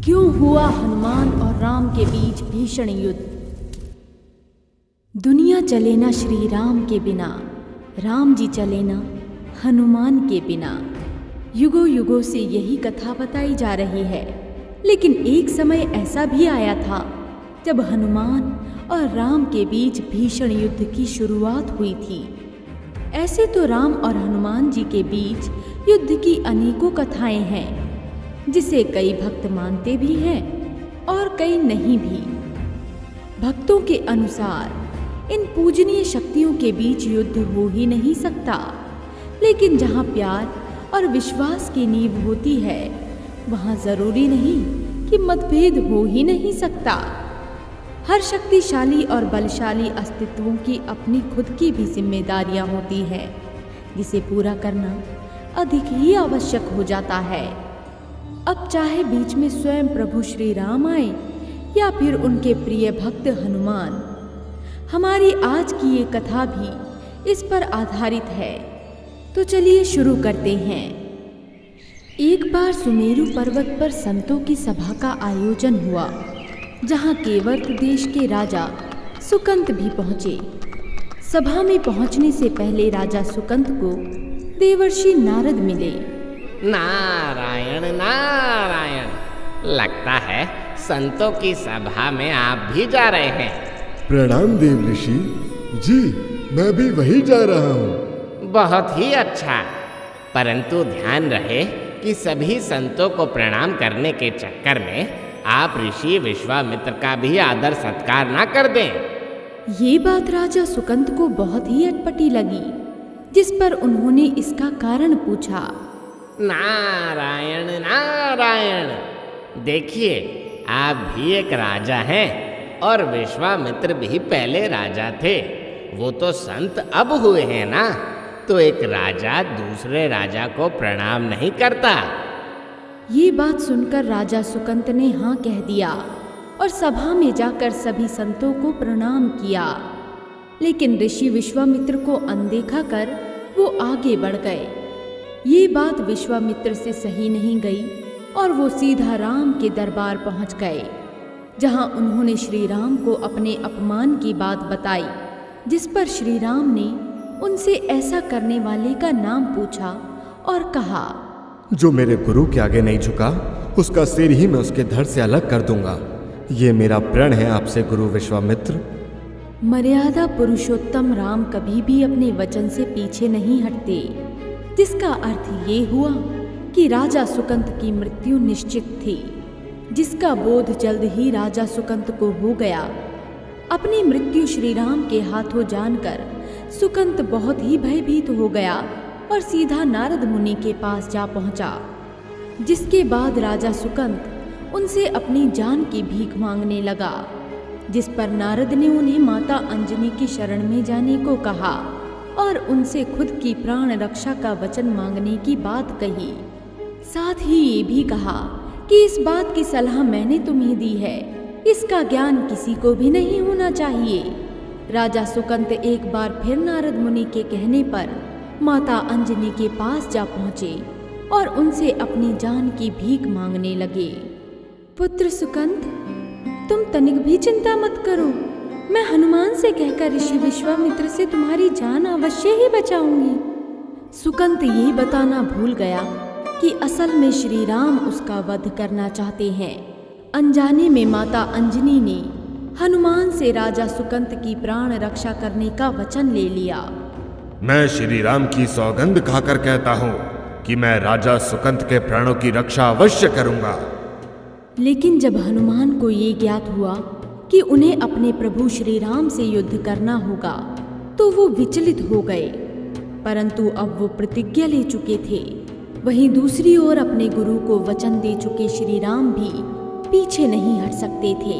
क्यों हुआ हनुमान और राम के बीच भीषण युद्ध। दुनिया चले ना श्री राम के बिना, राम जी चले ना हनुमान के बिना। युगों युगों से यही कथा बताई जा रही है। लेकिन एक समय ऐसा भी आया था जब हनुमान और राम के बीच भीषण युद्ध की शुरुआत हुई थी। ऐसे तो राम और हनुमान जी के बीच युद्ध की अनेकों कथाएं हैं, जिसे कई भक्त मानते भी हैं और कई नहीं भी। भक्तों के अनुसार इन पूजनीय शक्तियों के बीच युद्ध हो ही नहीं सकता। लेकिन जहाँ प्यार और विश्वास की नींव होती है, वहाँ जरूरी नहीं कि मतभेद हो ही नहीं सकता। हर शक्तिशाली और बलशाली अस्तित्वों की अपनी खुद की भी जिम्मेदारियां होती है, जिसे पूरा करना अधिक ही आवश्यक हो जाता है। अब चाहे बीच में स्वयं प्रभु श्री राम आए या फिर उनके प्रिय भक्त हनुमान, हमारी आज की ये कथा भी इस पर आधारित है। तो चलिए शुरू करते हैं। एक बार सुमेरु पर्वत पर संतों की सभा का आयोजन हुआ, जहाँ केवर्त देश के राजा सुकंत भी पहुँचे। सभा में पहुँचने से पहले राजा सुकंत को देवर्षि नारद मिले। नारायण नारायण, लगता है संतों की सभा में आप भी जा रहे हैं। प्रणाम देव ऋषि जी, मैं भी वही जा रहा हूँ। बहुत ही अच्छा, परंतु ध्यान रहे कि सभी संतों को प्रणाम करने के चक्कर में आप ऋषि विश्वामित्र का भी आदर सत्कार ना कर दें। ये बात राजा सुकंत को बहुत ही अटपटी लगी, जिस पर उन्होंने इसका कारण पूछा। नारायण नारायण, देखिए आप भी एक राजा हैं और विश्वामित्र भी पहले राजा थे। वो तो संत अब हुए हैं ना, तो एक राजा दूसरे राजा को प्रणाम नहीं करता। ये बात सुनकर राजा सुकंत ने हाँ कह दिया और सभा में जाकर सभी संतों को प्रणाम किया। लेकिन ऋषि विश्वामित्र को अनदेखा कर वो आगे बढ़ गए। ये बात विश्वामित्र से सही नहीं गई और वो सीधा राम के दरबार पहुंच गए, जहां उन्होंने श्री राम को अपने अपमान की बात बताई, जिस पर श्री राम ने उनसे ऐसा करने वाले का नाम पूछा और कहा, जो मेरे गुरु के आगे नहीं झुका, उसका सिर ही मैं उसके धड़ से अलग कर दूंगा। ये मेरा प्रण है आपसे गुरु विश्वामित्र। मर्यादा पुरुषोत्तम राम कभी भी अपने वचन से पीछे नहीं हटते, जिसका अर्थ ये हुआ कि राजा सुकंत की मृत्यु निश्चित थी, जिसका बोध जल्द ही राजा सुकंत को हो गया। अपनी मृत्यु श्री राम के हाथों जानकर सुकंत बहुत ही भयभीत हो गया और सीधा नारद मुनि के पास जा पहुंचा। जिसके बाद राजा सुकंत उनसे अपनी जान की भीख मांगने लगा, जिस पर नारद ने उन्हें माता अंजनी की शरण में जाने को कहा और उनसे खुद की प्राण रक्षा का वचन मांगने की बात कही। साथ ही ये भी कहा कि इस बात की सलाह मैंने तुम्हें दी है, इसका ज्ञान किसी को भी नहीं होना चाहिए। राजा सुकंत एक बार फिर नारद मुनि के कहने पर माता अंजनी के पास जा पहुँचे और उनसे अपनी जान की भीख मांगने लगे। पुत्र सुकंत, तुम तनिक भी चिंता मत करो, मैं हनुमान से कहकर ऋषि विश्वामित्र से तुम्हारी जान अवश्य ही बचाऊंगी। सुकंत ये बताना भूल गया कि असल में श्री राम उसका वध करना चाहते हैं। अनजाने में माता अंजनी ने हनुमान से राजा सुकंत की प्राण रक्षा करने का वचन ले लिया। मैं श्री राम की सौगंध खाकर कहता हूँ कि मैं राजा सुकंत के प्राणों की रक्षा अवश्य करूंगा। लेकिन जब हनुमान को ये ज्ञात हुआ कि उन्हें अपने प्रभु श्री राम से युद्ध करना होगा, तो वो विचलित हो गए। परंतु अब वो प्रतिज्ञा ले चुके थे। वहीं दूसरी ओर अपने गुरु को वचन दे चुके श्री राम भी पीछे नहीं हट सकते थे।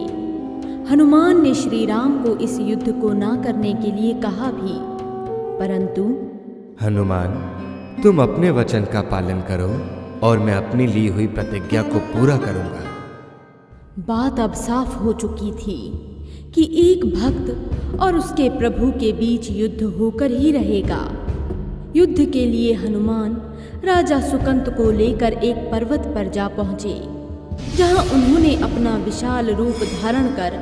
हनुमान ने श्री राम को इस युद्ध को ना करने के लिए कहा भी, परंतु हनुमान, तुम अपने वचन का पालन करो और मैं अपनी ली हुई प्रतिज्ञा को पूरा करूंगा। बात अब साफ हो चुकी थी कि एक भक्त और उसके प्रभु के बीच युद्ध होकर ही रहेगा। युद्ध के लिए हनुमान राजा सुकंत को लेकर एक पर्वत पर जा पहुंचे। जहां उन्होंने अपना विशाल रूप धारण कर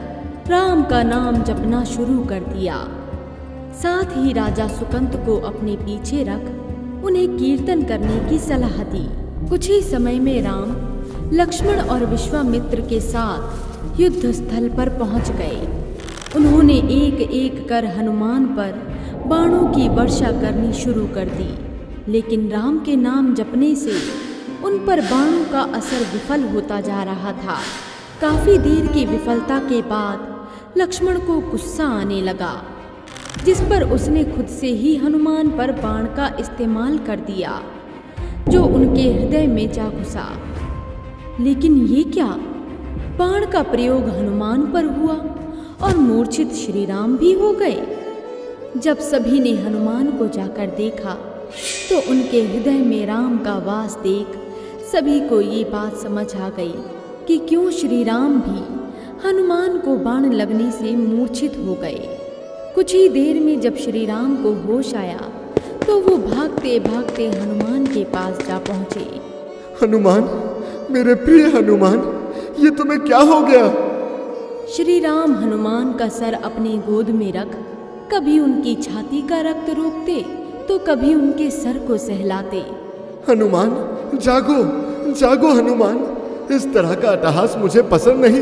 राम का नाम जपना शुरू कर दिया। साथ ही राजा सुकंत को अपने पीछे रख उन्हें कीर्तन करने की सलाह दी। कुछ ही समय में राम लक्ष्मण और विश्वामित्र के साथ युद्ध स्थल पर पहुंच गए। उन्होंने एक एक कर हनुमान पर बाणों की वर्षा करनी शुरू कर दी, लेकिन राम के नाम जपने से उन पर बाणों का असर विफल होता जा रहा था। काफी देर की विफलता के बाद लक्ष्मण को गुस्सा आने लगा, जिस पर उसने खुद से ही हनुमान पर बाण का इस्तेमाल कर दिया, जो उनके हृदय में जा घुसा। लेकिन ये क्या, बाण का प्रयोग हनुमान पर हुआ और मूर्छित श्री राम भी हो गए। जब सभी ने हनुमान को जाकर देखा तो उनके हृदय में राम का वास देख सभी को ये बात समझ आ गई कि क्यों श्री राम भी हनुमान को बाण लगने से मूर्छित हो गए। कुछ ही देर में जब श्री राम को होश आया तो वो भागते भागते हनुमान के पास जा पहुंचे। हनुमान, मेरे प्रिय हनुमान, ये तुम्हें क्या हो गया? श्री राम हनुमान का सर अपनी गोद में रख कभी उनकी छाती का रक्त रोकते तो कभी उनके सर को सहलाते। हनुमान, जागो जागो हनुमान, इस तरह का अट्टहास मुझे पसंद नहीं।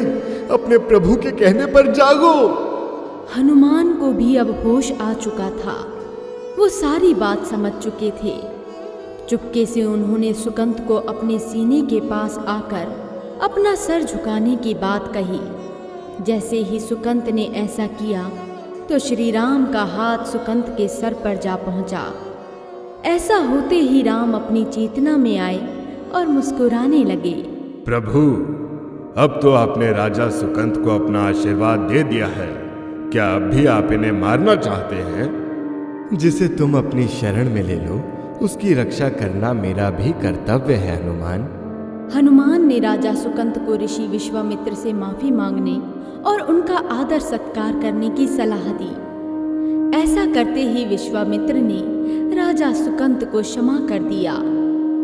अपने प्रभु के कहने पर जागो। हनुमान को भी अब होश आ चुका था। वो सारी बात समझ चुके थे। चुपके से उन्होंने सुकंत को अपने सीने के पास आकर अपना सर झुकाने की बात कही। जैसे ही सुकंत ने ऐसा किया तो श्री राम का हाथ सुकंत के सर पर जा पहुंचा। ऐसा होते ही राम अपनी चेतना में आए और मुस्कुराने लगे। प्रभु, अब तो आपने राजा सुकंत को अपना आशीर्वाद दे दिया है। क्या अब भी आप इन्हें मारना चाहते हैं? जिसे तुम अपनी शरण में ले लो, उसकी रक्षा करना मेरा भी कर्तव्य है हनुमान। हनुमान ने राजा सुकंत को ऋषि विश्वामित्र से माफी मांगने और उनका आदर सत्कार करने की सलाह दी। ऐसा करते ही विश्वामित्र ने राजा सुकंत को क्षमा कर दिया,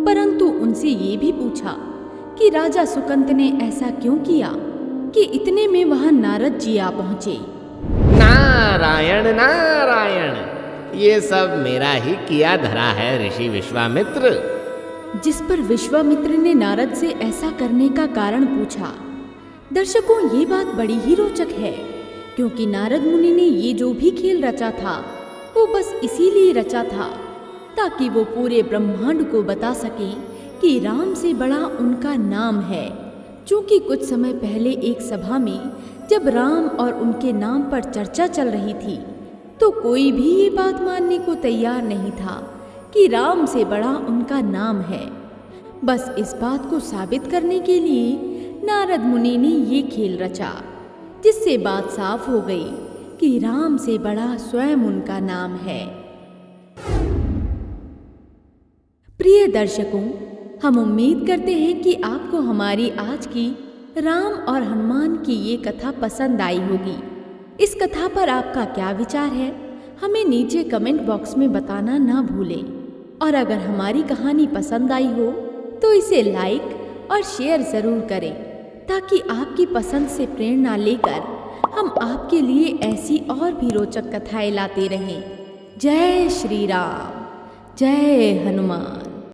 परंतु उनसे ये भी पूछा कि राजा सुकंत ने ऐसा क्यों किया कि इतने में वहां नारद जी आ पहुंचे। नारायण नारायण, ये सब मेरा ही किया धरा है ऋषि विश्वामित्र। जिस पर विश्वामित्र ने नारद से ऐसा करने का कारण पूछा। दर्शकों, ये बात बड़ी ही रोचक है, क्योंकि नारद मुनि ने ये जो भी खेल रचा था वो बस इसीलिए रचा था ताकि वो पूरे ब्रह्मांड को बता सके कि राम से बड़ा उनका नाम है। क्योंकि कुछ समय पहले एक सभा में जब राम और उनके नाम पर चर्चा चल रही थी तो कोई भी ये बात मानने को तैयार नहीं था कि राम से बड़ा उनका नाम है। बस इस बात को साबित करने के लिए नारद मुनि ने ये खेल रचा, जिससे बात साफ हो गई कि राम से बड़ा स्वयं उनका नाम है। प्रिय दर्शकों, हम उम्मीद करते हैं कि आपको हमारी आज की राम और हनुमान की ये कथा पसंद आई होगी। इस कथा पर आपका क्या विचार है, हमें नीचे कमेंट बॉक्स में बताना ना भूलें। और अगर हमारी कहानी पसंद आई हो तो इसे लाइक और शेयर ज़रूर करें, ताकि आपकी पसंद से प्रेरणा लेकर हम आपके लिए ऐसी और भी रोचक कथाएं लाते रहें। जय श्री राम, जय हनुमान।